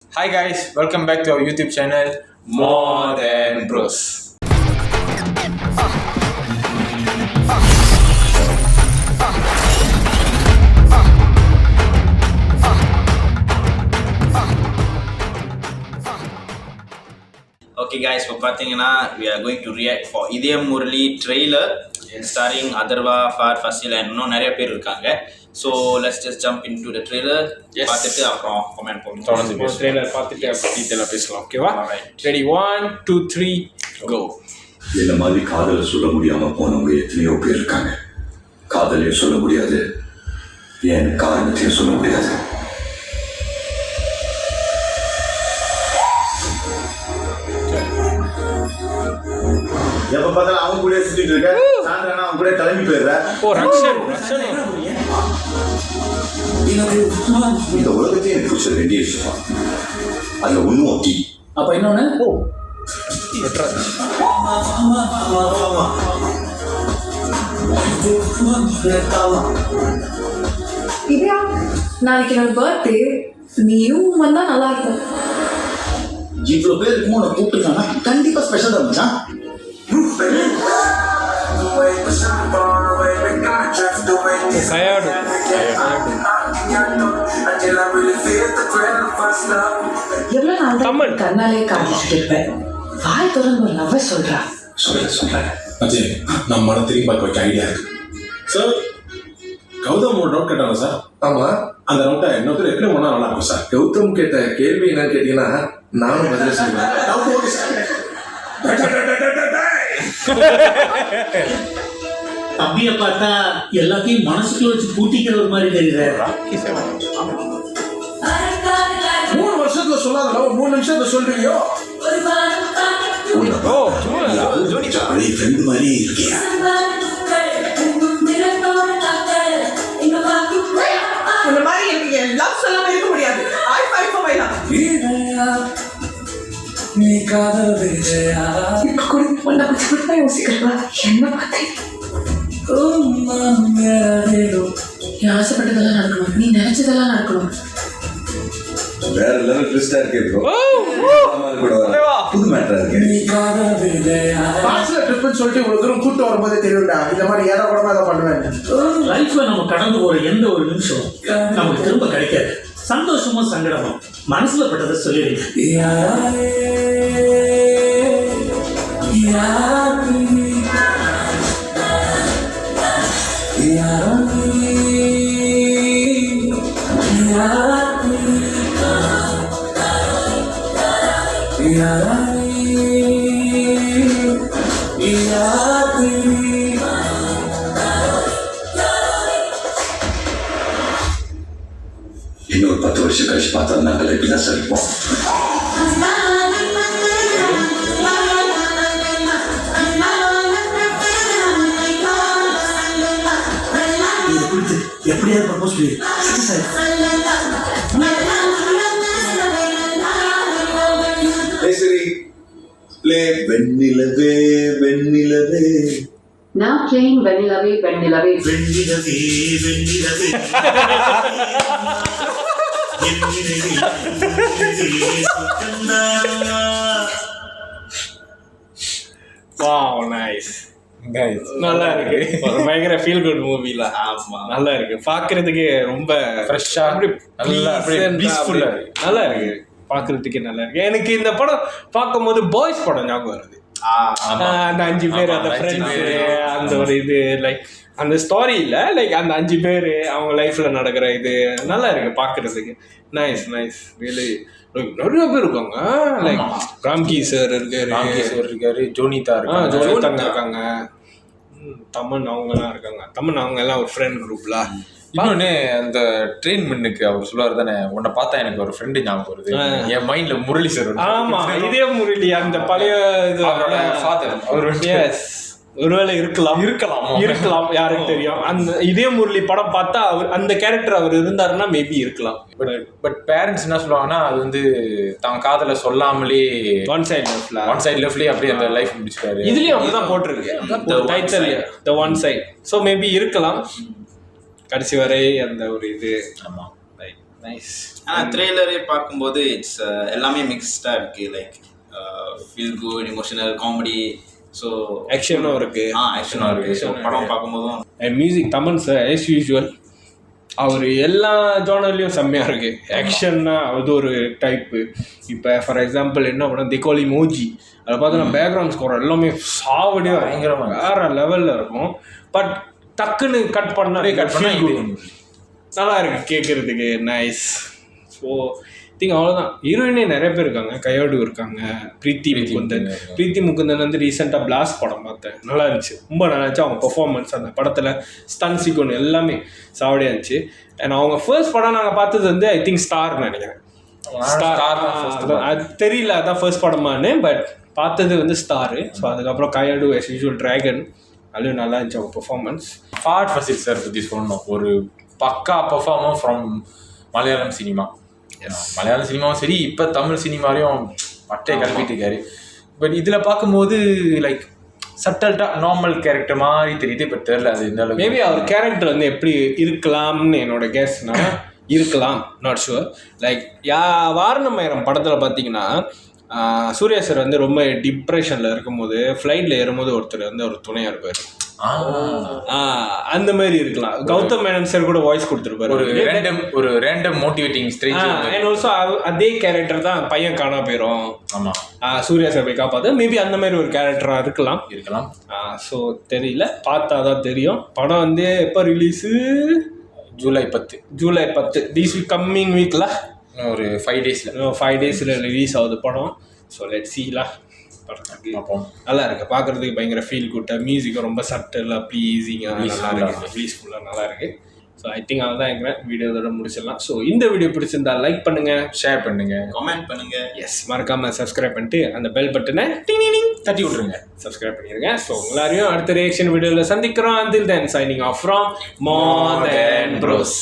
Hi guys, welcome back to our YouTube channel More Than Bros. Okay guys, இப்போ பார்த்தீங்கன்னா we are going to react for இதயம் Murali trailer starring Atharva, Far Fasil and இன்னும் நிறைய பேர் இருக்காங்க. So let's just jump into the trailer. பார்த்துட்டு அப்புறம் comment போடுவோம். தொடர்ந்து பேசுவோம். ட்ரெய்லர் பார்த்துட்டு அப்புறம் டீட்டெயிலாக பேசலாம். ஓகேவா? ரெடி 1 2 3 கோ. இந்த மாதிரி காதலை சொல்ல முடியாம போனவங்க எத்தனையோ பேர் இருக்காங்க. காதலையும் சொல்ல முடியாது, ஏன் காரணத்தையும் சொல்ல முடியாது. எப்ப பார்த்தாலும் அவங்க கூட சுத்திட்டு இருக்க, சாயந்தரம் அவங்க கூட கிளம்பி போயிடுற. ஓ ரக்ஷன் இந்த உலகத்தையும் எனக்கு பிடிச்ச ரெண்டே விஷயம், அதுல ஒண்ணும் ஒட்டி. அப்ப இன்னொன்னு இதா நாளைக்கு என்னோட பர்த்டே, நீயும் வந்தா நல்லா இருக்கும். இவ்வளவு பேர் இருக்குமோ உன்னை கூப்பிட்டுருக்காங்க, கண்டிப்பா ஸ்பெஷல் தான் மச்சான். கயாடு எவ்வளவு நாள் தமிழ். தான் கண்ணாலே காட்டிட்டு இருப்பேன். வாய் திறந்து ஒரு லவ் சொல்றா. சொல்றேன். அஜய், நான் மன திரும்பி பார்க்க வைக்க ஐடியா இருக்கு சார். கௌதம் ஒரு டவுட் கேட்டாங்க சார். ஆமா, அந்த டவுட்டை இன்னொருத்தர் எப்படி ஒன்றா நல்லா இருக்கும் சார். கௌதம் கேட்ட கேள்வி என்னன்னு கேட்டீங்கன்னா நானும் பதில் சொல்லுவேன். Doubt okay sir. தம்பியை பார்த்தா எல்லாத்தையும் மனசுக்குள்ள வச்சு பூட்டிக்கிற ஒரு மாதிரி தெரியுது. 3 வருஷத்துல சொல்லாத லவ் 3 நிமிஷத்துல சொல்றீங்களோ? ஓ ஜோனிதா பழைய ஃப்ரெண்டு மாதிரி இருக்கியா? இந்த மாதிரி எனக்கு லவ் சொல்லாம இருக்க முடியாது. ஐ ஃபைட் ஃபார் மை லவ். இப்ப கூட உன்னை பத்தி கூட யோசிக்கிறவா என்ன பார்த்தேன். நீ ஆசைப்பட்டதெல்லாம் நடக்கணும், நீ நினைச்சதெல்லாம் நடக்கணும். வேற லெவல் ட்விஸ்டா இருக்கு bro. புது மேட்டரா இருக்கு. பாஸ்ல ட்ரிப்னு சொல்லிட்டு இவ்வளவு தூரம் கூட்டு வரும்போது தெரியும்டா, இந்த மாதிரி ஏதோ கூட அதை பண்ணுவேன். லைஃப்ல நம்ம கடந்து போற எந்த ஒரு நிமிஷம் நமக்கு திரும்ப கிடைக்காது. சந்தோஷமோ சங்கடமோ மனசுல பட்டதை சொல்லிடுங்க. இன்னொரு 10 வருஷம் கழிச்சு பார்த்தா நாங்கள் எப்படிதான் சார் இருப்போம். இது குறித்து எப்படியாவது ப்ரப்போஸ் பண்ணி சக்சஸ் சரி, ப்ளே வெண்ணிலவே வெண்ணிலவே. Now playing Vanillaway, Vanillaway. வெண்ணிலவே வெண்ணிலவே வாவ் நைஸ் Guys, நல்லா இருக்கு. ஒரு பயங்கர ஃபீல் குட் மூவில. ஆமா. நல்லா இருக்கு, பார்க்கிறதுக்கு ரொம்ப Fresh-ஆ, நல்லா அப்படியே peaceful-ஆ இருக்கு. நல்லா இருக்கு, பார்க்கிறதுக்கு நல்லா இருக்கு. எனக்கு இந்த படம் பார்க்கும்போது பாய்ஸ் படம் ஞாபகம் வருது. அந்த 5 பேர், அந்த ஃப்ரெண்ட்ஸ், அந்த ஒரு இது லைக் அந்த ஸ்டோரி இல்லை, லைக் அந்த 5 பேர் அவங்க லைஃப்ல நடக்கிற இது நல்லா இருக்கு பார்க்கறதுக்கு. Nice nice really. நிறைய பேர் இருக்காங்க, லைக் ராம்கி சார் இருக்காரு, ஜோனிதா ஜோனிதா இருக்காங்க, தமன் அவங்கெல்லாம் இருக்காங்க. தமன் அவங்க எல்லாம் ஒரு ஃப்ரெண்ட் குரூப்ல. இன்னொன்னு அந்த ட்ரெயின் மின்னுக்கு அவர் சொல்லுவார் தானே, உன்னை பார்த்தா எனக்கு ஒரு ஃப்ரெண்டு ஞாபகம் வருது. என் மைண்ட்ல முரளி சார். ஆமா, இதே முரளி அந்த பழைய இது ஃபாதர் அவர். எஸ், ஒருவேளை இருக்கலாம் யாருக்கு தெரியும். அந்த இதே முரளி படம் பார்த்தா அவர் அந்த கேரக்டர் அவர் இருந்தாருன்னா மேபி இருக்கலாம். பட் பேரண்ட்ஸ் என்ன சொல்லுவாங்கன்னா, அது வந்து தான் காதலை சொல்லாமலே ஒன் சைட் லெஃப்ட்லயே அப்படியே அந்த லைஃப் முடிச்சிட்டாரு. இதுலயும் அப்படிதான் போட்டிருக்கு title, the one side. So maybe இருக்கலாம் கடைசி வரை அந்த ஒரு இது. ஆமா. நைஸ். ஆனால் ட்ரெய்லரே பார்க்கும்போது இட்ஸ் எல்லாமே மிக்ஸ்டாக இருக்குது. Like feel good, emotional, comedy, so ஆக்ஷனும் இருக்கு. ஆக்ஷனாக இருக்குது. ஸோ படம் பார்க்கும்போதும் and music Thaman sir as usual அவர் எல்லா ஜானர்லேயும் செம்மையாக இருக்குது. ஆக்ஷன்னா அது ஒரு டைப்பு. இப்போ ஃபார் எக்ஸாம்பிள் என்ன பண்ண திகோலி மோஜி அதில் பார்த்தோன்னா பேக்ரவுண்ட் ஸ்கோர் எல்லாமே சாவடியாக பயங்கரமாக வேறு லெவலில் இருக்கும். பட் டக்குன்னு கட் பண்ணால் நல்லா இருக்குது கேட்குறதுக்கு. நைஸ். ஸோ திங்க் அவ்வளோதான். ஹீரோயினே நிறைய பேர் இருக்காங்க. கையோடு இருக்காங்க. பிரீத்தி முகுந்தன் வந்து ரீசெண்டாக பிளாஸ்ட் படம் பார்த்தேன், நல்லா இருந்துச்சு, ரொம்ப நல்லா இருந்துச்சு. அவங்க பெர்ஃபார்மன்ஸ் அந்த படத்தில் ஸ்டன் சீக்வன் எல்லாமே சாவடியாக இருந்துச்சு. அண்ட் அவங்க ஃபர்ஸ்ட் படம் நாங்கள் பார்த்தது வந்து ஐ திங்க் ஸ்டார்னு நினைக்கிறேன். அது தெரியல அதான் ஃபர்ஸ்ட் படமானு, பட் பார்த்தது வந்து ஸ்டாரு. ஸோ அதுக்கப்புறம் கையோடு as usual டிராகன், அதுவும் நல்லா இருந்துச்சு அவங்க பெர்ஃபார்மன்ஸ். ஃபாட் ஃபசில் சார் பற்றி சொல்லணும். ஒரு பக்கா பெர்ஃபார்மர் ஃப்ரம் மலையாளம் சினிமா. மலையாள சினிமாவும் சரி, இப்போ தமிழ் சினிமாலையும் மட்டை கிளப்பிட்டு இருக்காரு. பட் இதில் பார்க்கும்போது லைக் சட்டல்ட்டாக நார்மல் கேரக்டர் மாதிரி தெரியுது. இப்போ தெரியல அது இந்த அளவுக்கு. மேபி அவர் கேரக்டர் வந்து எப்படி இருக்கலாம்னு என்னோட கெஸ்னா இருக்கலாம், நாட் ஷுவர். லைக் வாரணமாயிரம் படத்தில் பார்த்தீங்கன்னா சூர்யா சார் வந்து ரொம்ப டிப்ரெஷனில் இருக்கும்போது ஃப்ளைட்டில் ஏறும்போது ஒருத்தர் வந்து ஒரு துணையாக இருப்பார். அந்த மாதிரி இருக்கலாம். கௌதம் மேனன் சார் கூட வாய்ஸ் கொடுத்துருப்பாரு. ஒரு random motivating strange. And also அதே கேரக்டர் தான் பையன் காணா போயிடும். ஆமாம், சூர்யா சார் போய் காப்பாற்று. மேபி அந்த மாதிரி ஒரு கேரக்டராக இருக்கலாம். ஸோ தெரியல, பார்த்தா தான் தெரியும். படம் வந்து எப்போ release? July 10 this week, coming வீக்கில் ஒரு 5 டேஸில் ரிலீஸ் ஆகுது படம். ஸோ லெட் சீலா. பார்ப்போம். நல்லா இருக்கு பார்க்குறதுக்கு, பயங்கர ஃபீல் குட்டாக, மியூசிக்கும் ரொம்ப சட்டலாக ப்ளீஸிங்காக நல்லா இருக்கு, ப்ளீஸ்ஃபுல்லாக நல்லா இருக்கு. ஸோ ஐ திங்க் அதான் இருக்கிறேன். வீடியோ இதோட முடிச்சிடலாம். ஸோ இந்த வீடியோ பிடிச்சிருந்தா லைக் பண்ணுங்க, ஷேர் பண்ணுங்க, கமெண்ட் பண்ணுங்க. எஸ் மறக்காம சப்ஸ்கிரைப் பண்ணிட்டு அந்த பெல் பட்டனை தட்டி விட்டுருங்க, சப்ஸ்கிரைப் பண்ணிடுங்க. ஸோ எல்லாரையும் அடுத்த ரியாக்ஷன் வீடியோவில் சந்திக்கிறோம். until then signing off from More Than Bros.